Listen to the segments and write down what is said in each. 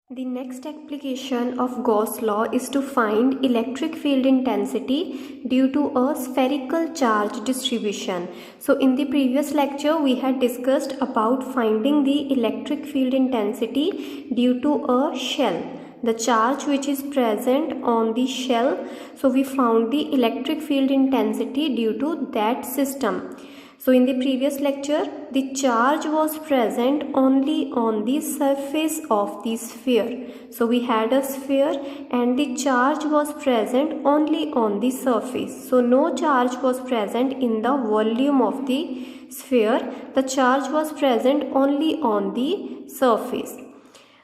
The next application of Gauss law is to find electric field intensity due to a spherical charge distribution. So in the previous lecture we had discussed about finding the electric field intensity due to a shell, the charge which is present on the shell. So we found the electric field intensity due to that system. So in the previous lecture, the charge was present only on the surface of the sphere. So we had a sphere and the charge was present only on the surface. So no charge was present in the volume of the sphere. The charge was present only on the surface.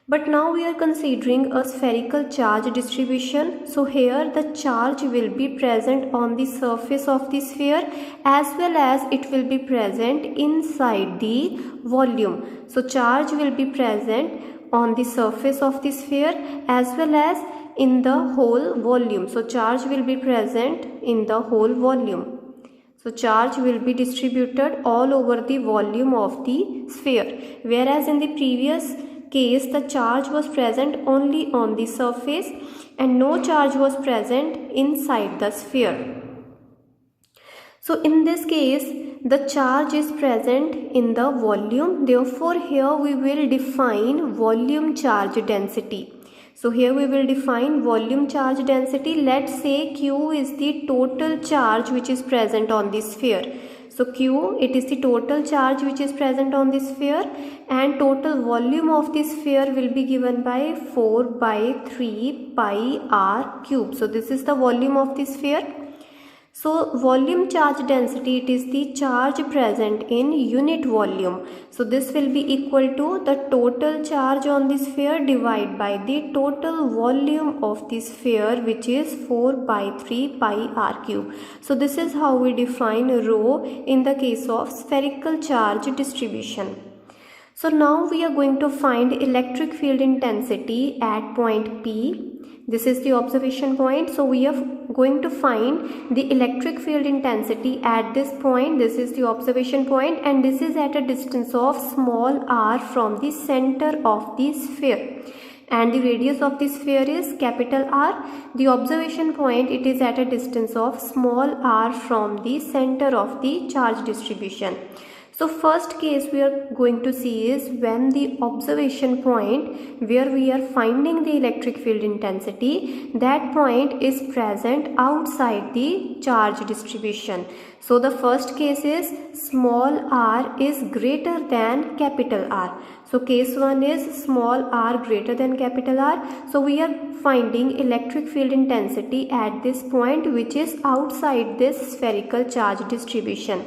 But now we are considering a spherical charge distribution. So here the charge will be present on the surface of the sphere as well as it will be present inside the volume. So charge will be present on the surface of the sphere as well as in the whole volume. So charge will be present in the whole volume. So charge will be distributed all over the volume of the sphere, whereas in the previous case the charge was present only on the surface and no charge was present inside the sphere. So in this case the charge is present in the volume, therefore here we will define volume charge density. So here we will define volume charge density. Let's say Q is the total charge which is present on the sphere. So Q, it is the total charge which is present on the sphere, and total volume of the sphere will be given by 4 by 3 pi r cube. So this is the volume of the sphere. So volume charge density, it is the charge present in unit volume. So this will be equal to the total charge on the sphere divided by the total volume of the sphere, which is 4 by 3 pi r cube. So this is how we define rho in the case of spherical charge distribution. So now we are going to find electric field intensity at point P. This is the observation point. So we are going to find the electric field intensity at this point. This is the observation point and this is at a distance of small r from the center of the sphere. And the radius of the sphere is capital R. The observation point, it is at a distance of small r from the center of the charge distribution. So first case we are going to see is when the observation point where we are finding the electric field intensity, that point is present outside the charge distribution. So the first case is small r is greater than capital R. So case 1 is small r greater than capital R. So we are finding electric field intensity at this point which is outside this spherical charge distribution.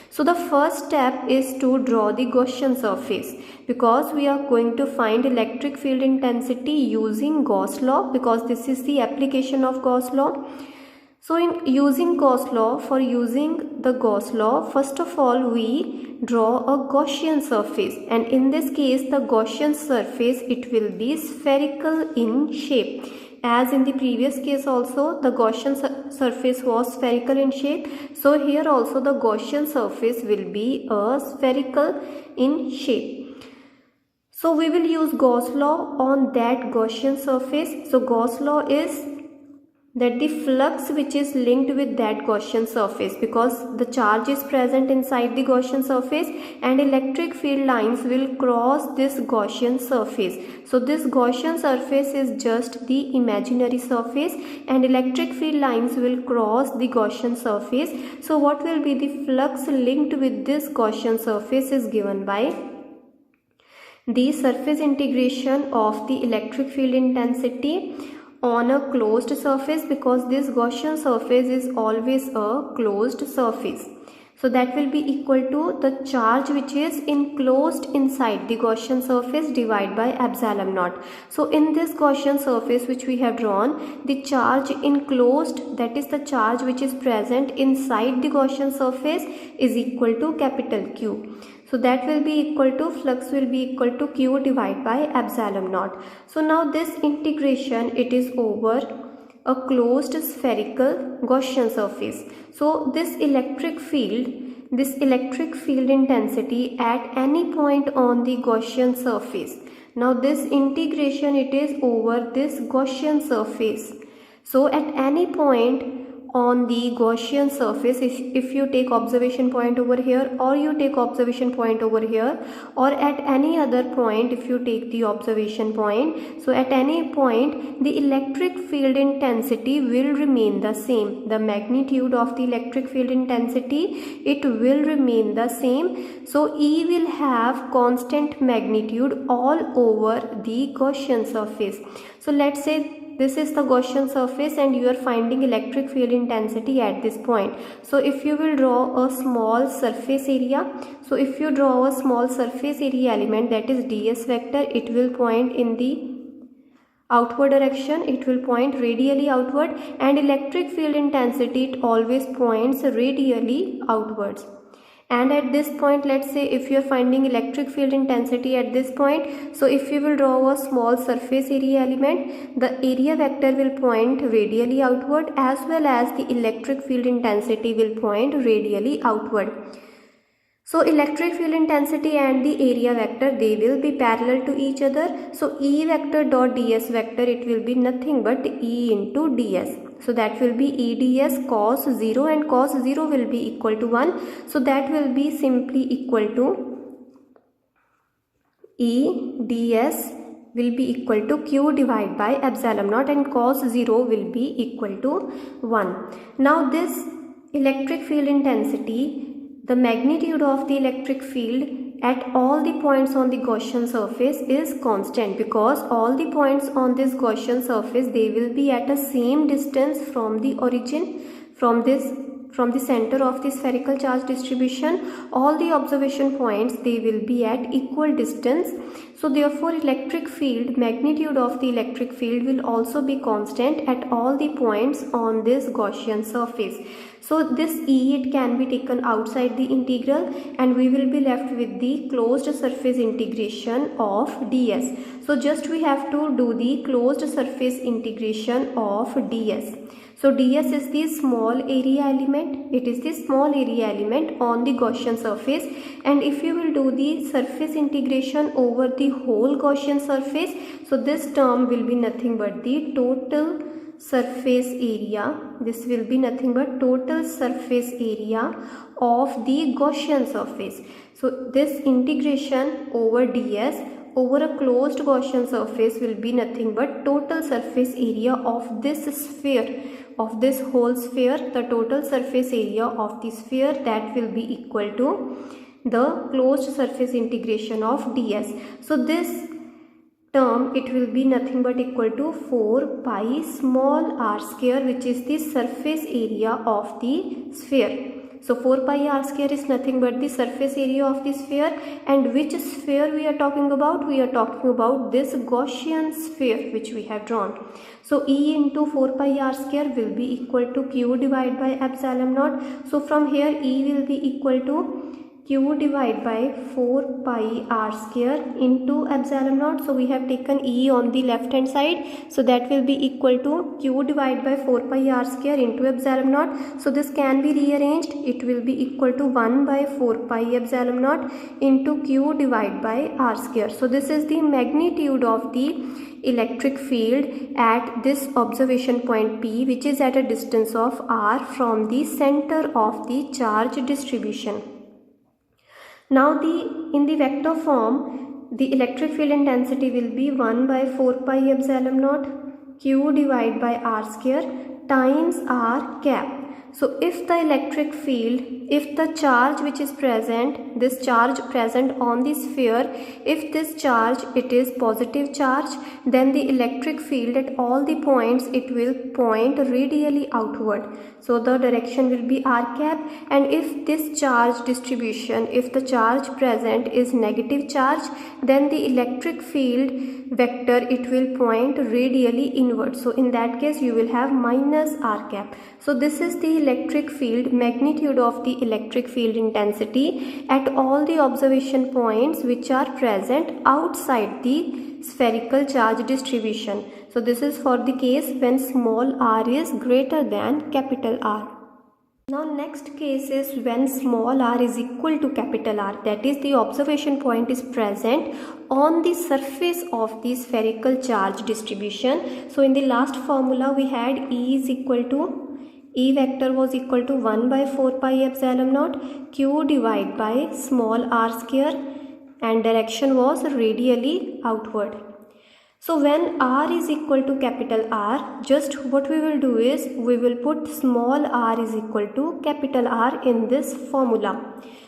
So the first step is to draw the Gaussian surface, because we are going to find electric field intensity using Gauss law, because this is the application of Gauss law. So in using Gauss law, for using the Gauss law, first of all we draw a Gaussian surface, and in this case the Gaussian surface, it will be spherical in shape. As in the previous case also the Gaussian surface was spherical in shape, so here also the Gaussian surface will be a spherical in shape. So we will use Gauss law on that Gaussian surface. So Gauss law is that the flux which is linked with that Gaussian surface, because the charge is present inside the Gaussian surface and electric field lines will cross this Gaussian surface. So this Gaussian surface is just the imaginary surface and electric field lines will cross the Gaussian surface. So what will be the flux linked with this Gaussian surface is given by the surface integration of the electric field intensity on a closed surface, because this Gaussian surface is always a closed surface. So that will be equal to the charge which is enclosed inside the Gaussian surface divided by epsilon naught. So in this Gaussian surface which we have drawn, the charge enclosed, that is the charge which is present inside the Gaussian surface, is equal to capital Q. So that will be equal to, flux will be equal to Q divided by epsilon naught. So now this integration, it is over a closed spherical Gaussian surface. So this electric field intensity at any point on the Gaussian surface, Now this integration, it is over this Gaussian surface. So at any point on the Gaussian surface, if you take observation point over here, or you take observation point over here, or at any other point if you take the observation point, so at any point the electric field intensity will remain the same. The magnitude of the electric field intensity, it will remain the same. So E will have constant magnitude all over the Gaussian surface. So let's say this is the Gaussian surface and you are finding electric field intensity at this point. So if you will draw a small surface area, so if you draw a small surface area element, that is ds vector, it will point in the outward direction, it will point radially outward, and electric field intensity, it always points radially outwards. And at this point, let's say if you are finding electric field intensity at this point, so if you will draw a small surface area element, the area vector will point radially outward, as well as the electric field intensity will point radially outward. So electric field intensity and the area vector, they will be parallel to each other. So E vector dot ds vector, it will be nothing but E into ds. So that will be E ds cos 0, and cos 0 will be equal to 1. So that will be simply equal to E ds will be equal to Q divided by epsilon naught, and cos 0 will be equal to 1. Now this electric field intensity, the magnitude of the electric field at all the points on the Gaussian surface is constant, because all the points on this Gaussian surface, they will be at the same distance from the origin, from the center of the spherical charge distribution. All the observation points, they will be at equal distance. So therefore electric field, magnitude of the electric field will also be constant at all the points on this Gaussian surface. So this E, it can be taken outside the integral, and we will be left with the closed surface integration of ds. So just we have to do the closed surface integration of ds. So ds is the small area element, it is the small area element on the Gaussian surface, and if you will do the surface integration over the whole Gaussian surface, so this term will be nothing but the total surface area. This will be nothing but total surface area of the Gaussian surface. So this integration over ds over a closed Gaussian surface will be nothing but total surface area of this sphere, of this whole sphere. The total surface area of the sphere, that will be equal to the closed surface integration of ds. So this term, it will be nothing but equal to 4 pi small r square, which is the surface area of the sphere. So 4 pi r square is nothing but the surface area of the sphere. And which sphere we are talking about? We are talking about this Gaussian sphere which we have drawn. So E into 4 pi r square will be equal to Q divided by epsilon naught. So from here E will be equal to Q divided by 4 pi r square into epsilon naught. So we have taken E on the left hand side. So that will be equal to Q divided by 4 pi r square into epsilon naught. So this can be rearranged. It will be equal to 1 by 4 pi epsilon naught into Q divided by r square. So this is the magnitude of the electric field at this observation point P, which is at a distance of r from the center of the charge distribution. Now in the vector form, the electric field intensity will be 1 by 4 pi epsilon naught Q divided by r square times r cap. So if the electric field, if the charge which is present, this charge present on the sphere, if this charge, it is positive charge, then the electric field at all the points, it will point radially outward. So the direction will be r cap. And if this charge distribution, if the charge present is negative charge, then the electric field vector, it will point radially inward. So in that case you will have minus r cap. So this is the electric field, magnitude of the electric field intensity at all the observation points which are present outside the spherical charge distribution. So this is for the case when small r is greater than capital R. Now next case is when small r is equal equal to capital R, that is the observation point is present on the surface of the spherical charge distribution. So in the last formula we had E vector was equal to 1 by 4 pi epsilon naught q divided by small r square, and direction was radially outward. So when r is equal to capital R, just what we will do is we will put small r is equal to capital R in this formula.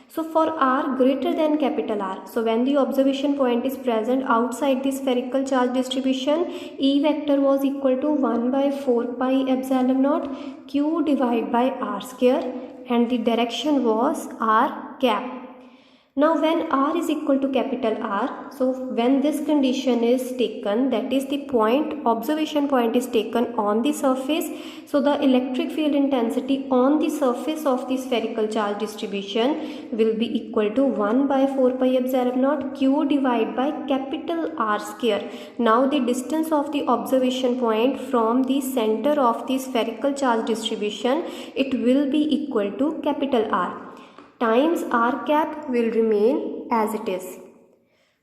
So for r greater than capital R, so when the observation point is present outside the spherical charge distribution, E vector was equal to 1 by 4 pi epsilon naught q divided by r square, and the direction was r cap. Now when r is equal to capital R, so when this condition is taken, that is the point, observation point is taken on the surface, so the electric field intensity on the surface of the spherical charge distribution will be equal to 1 by 4 pi epsilon naught q divided by capital R square. Now the distance of the observation point from the center of the spherical charge distribution, it will be equal to capital R times r cap will remain as it is.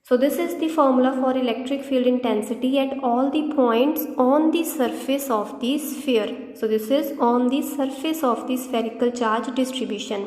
So this is the formula for electric field intensity at all the points on the surface of the sphere. So this is on the surface of the spherical charge distribution.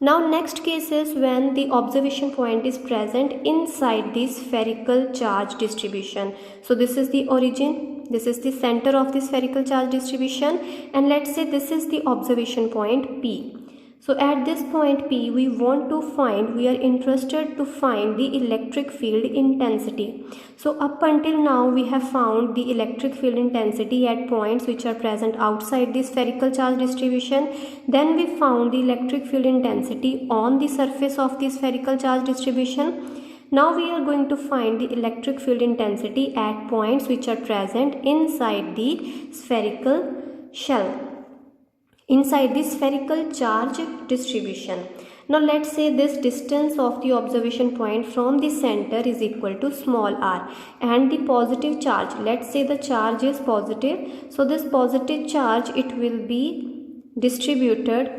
Now next case is when the observation point is present inside the spherical charge distribution. So this is the origin, this is the center of the spherical charge distribution, and let's say this is the observation point P. So at this point P, we are interested to find the electric field intensity. So up until now we have found the electric field intensity at points which are present outside the spherical charge distribution. Then we found the electric field intensity on the surface of the spherical charge distribution. Now we are going to find the electric field intensity at points which are present inside the spherical shell, inside the spherical charge distribution. Now let's say this distance of the observation point from the center is equal to small r, and the positive charge, let's say the charge is positive, so this positive charge, it will be distributed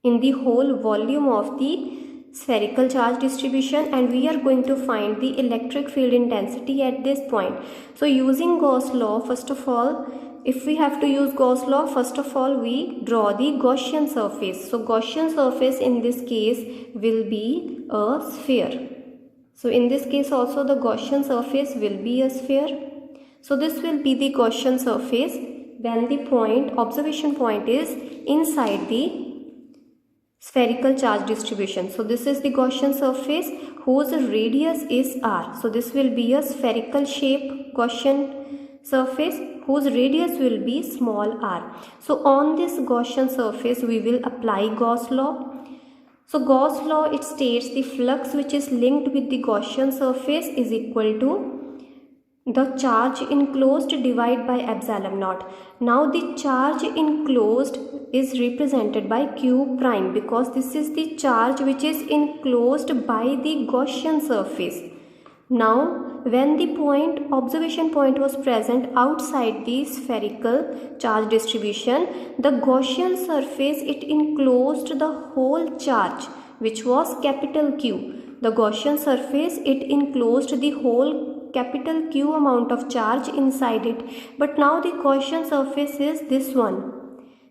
in the whole volume of the spherical charge distribution, and we are going to find the electric field intensity at this point. So using Gauss law, first of all, if we have to use Gauss law, first of all we draw the Gaussian surface. So Gaussian surface in this case will be a sphere. So in this case also the Gaussian surface will be a sphere. So this will be the Gaussian surface when the point, observation point, is inside the spherical charge distribution. So this is the Gaussian surface whose radius is r. So this will be a spherical shape Gaussian surface whose radius will be small r. So on this Gaussian surface we will apply Gauss law. So Gauss law, it states the flux which is linked with the Gaussian surface is equal to the charge enclosed divided by epsilon naught. Now the charge enclosed is represented by q prime because this is the charge which is enclosed by the Gaussian surface. Now when the point, observation point, was present outside the spherical charge distribution, the Gaussian surface, it enclosed the whole charge which was capital Q. The Gaussian surface, it enclosed the whole capital Q amount of charge inside it. But now the Gaussian surface is this one.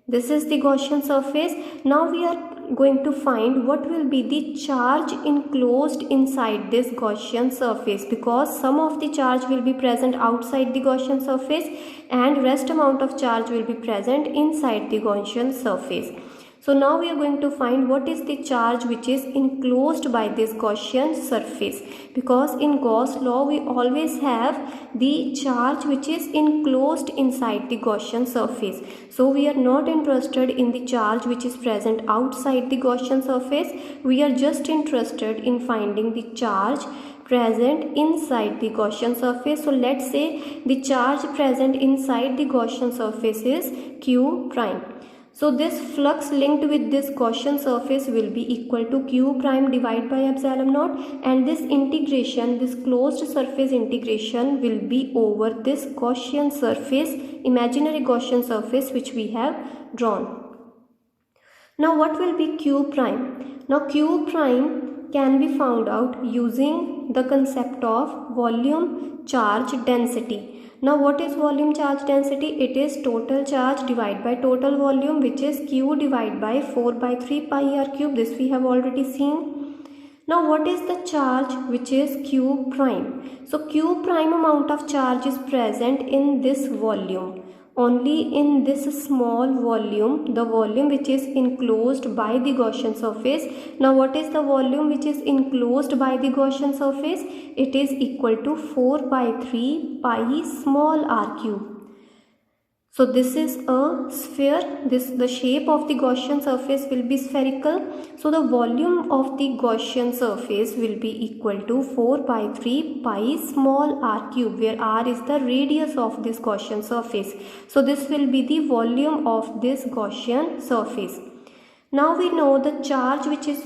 This is the Gaussian surface. Now we are going to find what will be the charge enclosed inside this Gaussian surface, because some of the charge will be present outside the Gaussian surface and rest amount of charge will be present inside the Gaussian surface. So now we are going to find what is the charge which is enclosed by this Gaussian surface, because in Gauss law we always have the charge which is enclosed inside the Gaussian surface. So we are not interested in the charge which is present outside the Gaussian surface. We are just interested in finding the charge present inside the Gaussian surface. So let's say the charge present inside the Gaussian surface is q prime. So this flux linked with this Gaussian surface will be equal to q prime divided by epsilon naught, and this integration, this closed surface integration, will be over this Gaussian surface, imaginary Gaussian surface which we have drawn. Now what will be Q prime? Now Q prime can be found out using the concept of volume charge density. Now what is volume charge density? It is total charge divided by total volume, which is Q divided by 4 by 3 pi r cube. This we have already seen. Now what is the charge which is Q prime? So Q prime amount of charge is present in this volume. Only in this small volume, the volume which is enclosed by the Gaussian surface. Now what is the volume which is enclosed by the Gaussian surface? It is equal to 4 by 3 pi small r cube. So this is a sphere. The shape of the Gaussian surface will be spherical. So the volume of the Gaussian surface will be equal to 4 by 3 pi small r cube, where r is the radius of this Gaussian surface. So this will be the volume of this Gaussian surface. Now we know the charge which is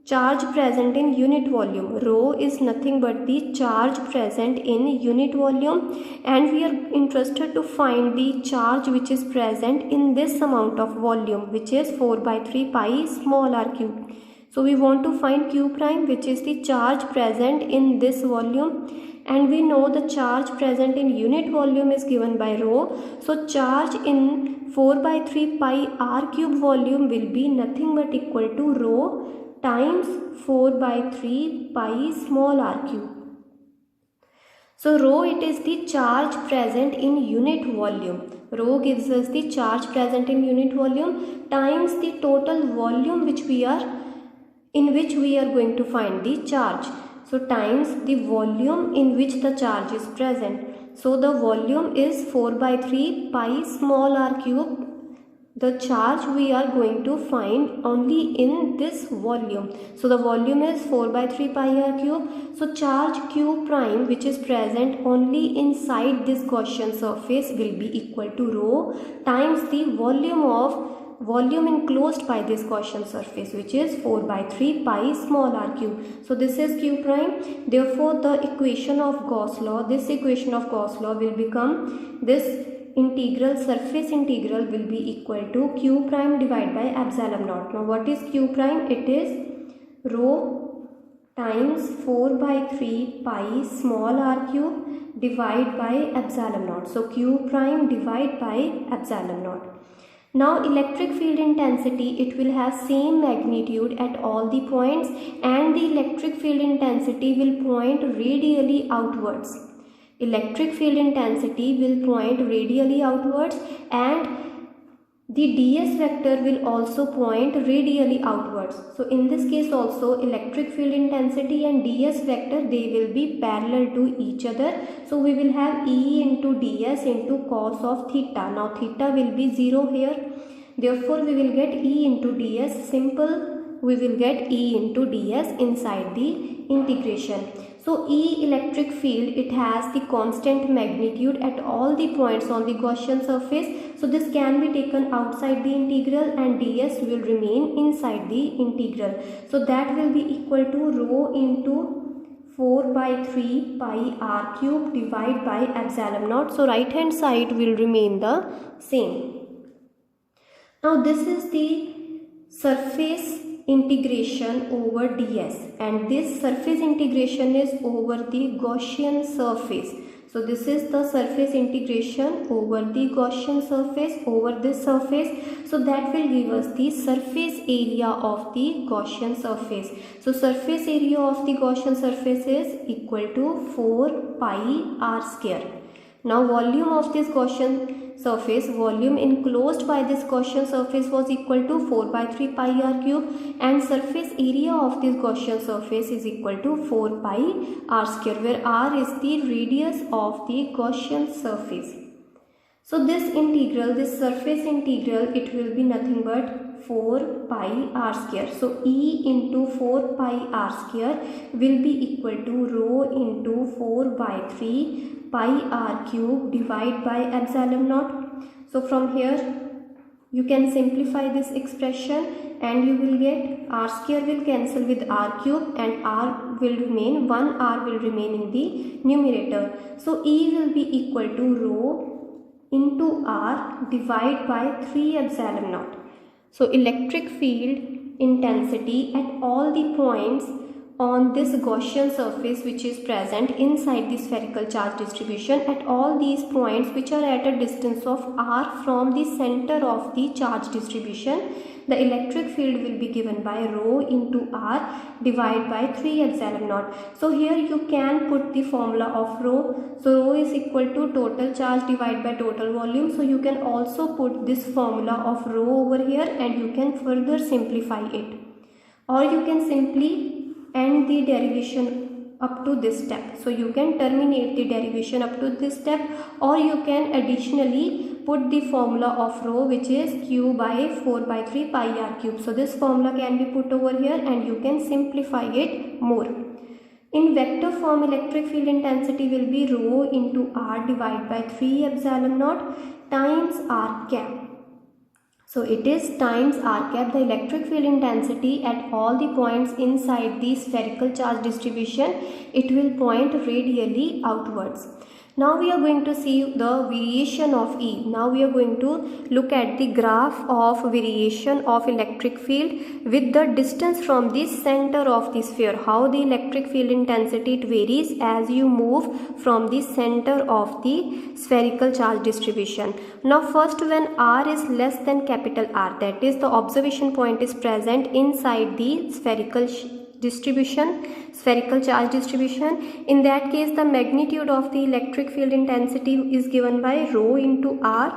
charge present in unit volume. Rho is nothing but the charge present in unit volume, and we are interested to find the charge which is present in this amount of volume, which is 4 by 3 pi small r cube. So we want to find Q prime, which is the charge present in this volume, and we know the charge present in unit volume is given by rho. So charge in 4 by 3 pi r cube volume will be nothing but equal to rho times 4 by 3 pi small r cube. So rho, it is the charge present in unit volume. Rho gives us the charge present in unit volume times the total volume in which we are going to find the charge. So times the volume in which the charge is present. So the volume is 4 by 3 pi small r cube. The charge we are going to find only in this volume. So the volume is 4 by 3 pi r cube. So charge Q prime, which is present only inside this Gaussian surface, will be equal to rho times the volume enclosed by this Gaussian surface, which is 4 by 3 pi small r cube. So this is Q prime. Therefore the equation of Gauss law, this equation of Gauss law will become this surface integral will be equal to Q prime divided by epsilon naught. Now what is Q prime? It is rho times 4 by 3 pi small r cube divided by epsilon naught. So Q prime divided by epsilon naught. Now electric field intensity, it will have same magnitude at all the points, and the electric field intensity will point radially outwards. Electric field intensity will point radially outwards, and the ds vector will also point radially outwards. So in this case also, electric field intensity and ds vector, they will be parallel to each other. So we will have E into ds into cos of theta. Now theta will be 0 here. Therefore we will get E into ds. Simple. We will get E into ds inside the integration. So E electric field, it has the constant magnitude at all the points on the Gaussian surface. So this can be taken outside the integral, and ds will remain inside the integral. So that will be equal to rho into 4 by 3 pi r cube divided by epsilon naught. So right hand side will remain the same. Now this is the surface integration over ds, and this surface integration is over the Gaussian surface. So this is the surface integration over the Gaussian surface over this surface. So that will give us the surface area of the Gaussian surface. So surface area of the Gaussian surface is equal to 4 pi r square. Now volume of this Gaussian surface, volume enclosed by this Gaussian surface was equal to 4 by 3 pi r cube, and surface area of this Gaussian surface is equal to 4 pi r square, where r is the radius of the Gaussian surface. So this integral, this surface integral, it will be nothing but 4 pi r square. So E into 4 pi r square will be equal to rho into 4 by 3 pi r cube divided by epsilon naught. So from here you can simplify this expression, and you will get r square will cancel with r cube, and r will remain, 1 r will remain in the numerator. So E will be equal to rho into r divided by 3 epsilon naught. So electric field intensity at all the points on this Gaussian surface which is present inside the spherical charge distribution, at all these points which are at a distance of r from the center of the charge distribution, the electric field will be given by rho into r divided by 3 epsilon naught. So here you can put the formula of rho. So rho is equal to total charge divided by total volume. So you can also put this formula of rho over here and you can further simplify it. Or you can simply end the derivation up to this step. So you can terminate the derivation up to this step, or you can additionally put the formula of rho, which is q by 4 by 3 pi r cube. So this formula can be put over here and you can simplify it more. In vector form, electric field intensity will be rho into r divided by 3 epsilon naught times r cap. So it is times r cap, the electric field intensity at all the points inside the spherical charge distribution. It will point radially outwards. Now we are going to see the variation of E. Now we are going to look at the graph of variation of electric field with the distance from the center of the sphere. How the electric field intensity it varies as you move from the center of the spherical charge distribution. Now first, when r is less than capital R, that is the observation point is present inside the spherical charge distribution, in that case the magnitude of the electric field intensity is given by rho into r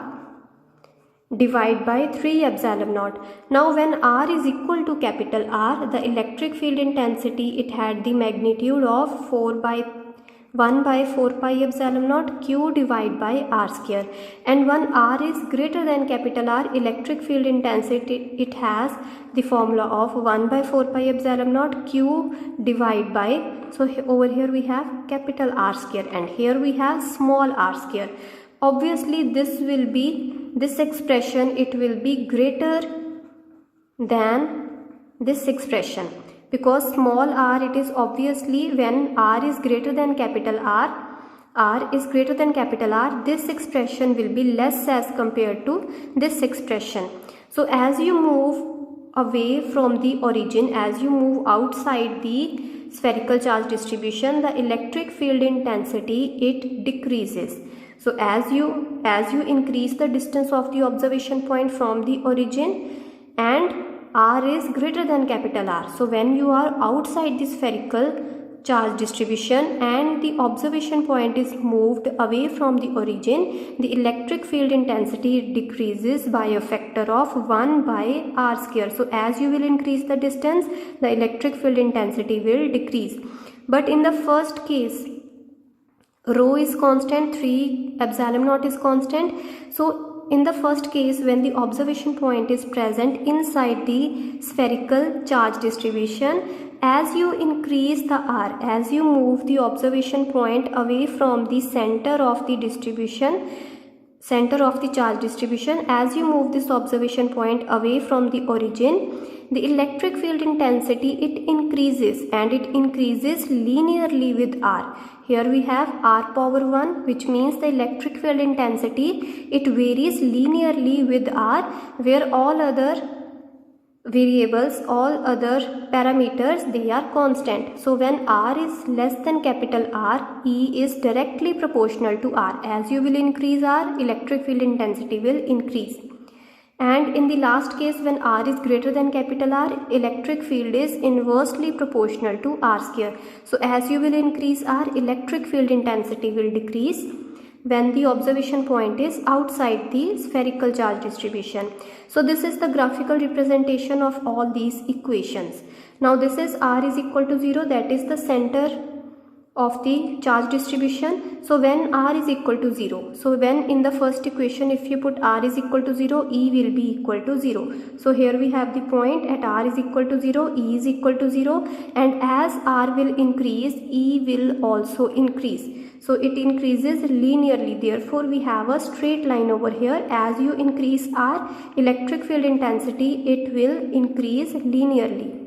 divided by 3 epsilon naught. Now when r is equal to capital R, the electric field intensity it had the magnitude of 1 by 4 pi epsilon naught q divided by r square. And when r is greater than capital R, electric field intensity it has the formula of 1 by 4 pi epsilon naught q divided by, so over here we have capital R square and here we have small r square. Obviously this expression it will be greater than this expression, because small r, it is obviously when r is greater than capital R is greater than capital R, this expression will be less as compared to this expression. So as you move away from the origin, as you move outside the spherical charge distribution, the electric field intensity it decreases. So as you increase the distance of the observation point from the origin and r is greater than capital R, so when you are outside the spherical charge distribution and the observation point is moved away from the origin, the electric field intensity decreases by a factor of 1 by r square. So as you will increase the distance, the electric field intensity will decrease. But in the first case, rho is constant, 3 epsilon naught is constant. So in the first case, when the observation point is present inside the spherical charge distribution, as you increase the r, as you move the observation point away from the center of the charge distribution, as you move this observation point away from the origin, the electric field intensity it increases, and it increases linearly with r. Here we have r power 1, which means the electric field intensity it varies linearly with r, where all other variables, all other parameters, they are constant. So when r is less than capital R, E is directly proportional to r. As you will increase r, electric field intensity will increase. And in the last case, when r is greater than capital R, electric field is inversely proportional to r square. So as you will increase r, electric field intensity will decrease when the observation point is outside the spherical charge distribution. So this is the graphical representation of all these equations. Now this is r is equal to 0, that is the center of the charge distribution. So when r is equal to 0, so when in the first equation if you put r is equal to 0, E will be equal to 0. So here we have the point at r is equal to 0, E is equal to 0, and as r will increase, E will also increase. So it increases linearly, therefore we have a straight line over here. As you increase r, electric field intensity it will increase linearly.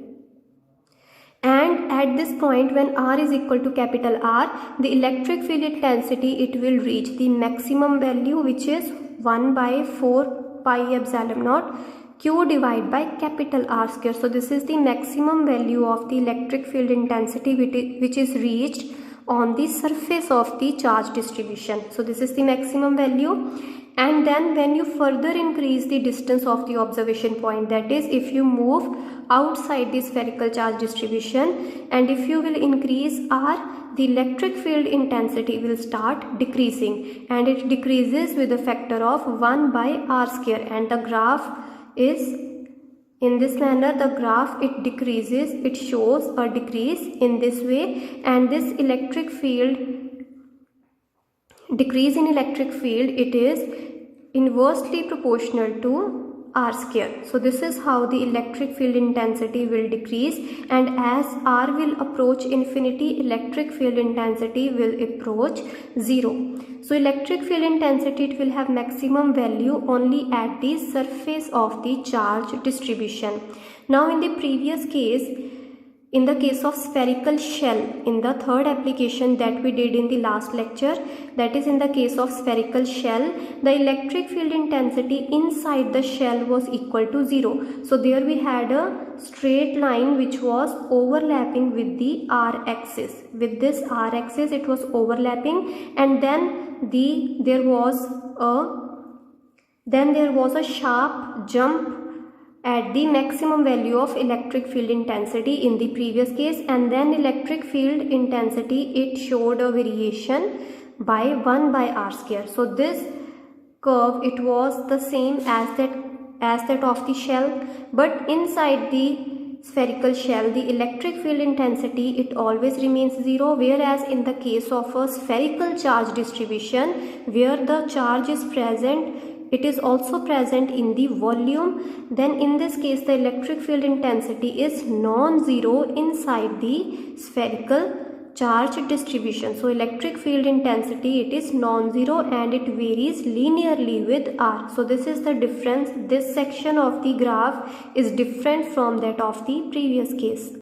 And at this point, when r is equal to capital R, the electric field intensity it will reach the maximum value, which is 1 by 4 pi epsilon naught Q divided by capital R square. So this is the maximum value of the electric field intensity which is reached on the surface of the charge distribution. So this is the maximum value. And then when you further increase the distance of the observation point, that is if you move outside the spherical charge distribution and if you will increase R, the electric field intensity will start decreasing, and it decreases with a factor of 1 by R square, and the graph is in this manner. The graph, it decreases, it shows a decrease in this way, and this electric field decrease in electric field, it is inversely proportional to R square. So this is how the electric field intensity will decrease, and as R will approach infinity, electric field intensity will approach 0. So electric field intensity, it will have maximum value only at the surface of the charge distribution. Now in the previous case, in the case of spherical shell, in the third application that we did in the last lecture, that is in the case of spherical shell, the electric field intensity inside the shell was equal to 0. So there we had a straight line which was overlapping with the r-axis. With this r-axis it was overlapping, and then there was a sharp jump at the maximum value of electric field intensity in the previous case, and then electric field intensity, it showed a variation by 1 by R square. So this curve, it was the same as that of the shell, but inside the spherical shell, the electric field intensity, it always remains 0, whereas in the case of a spherical charge distribution where the charge is present, it is also present in the volume, then in this case the electric field intensity is non-zero inside the spherical charge distribution. So electric field intensity, it is non-zero and it varies linearly with R. So this is the difference. This section of the graph is different from that of the previous case.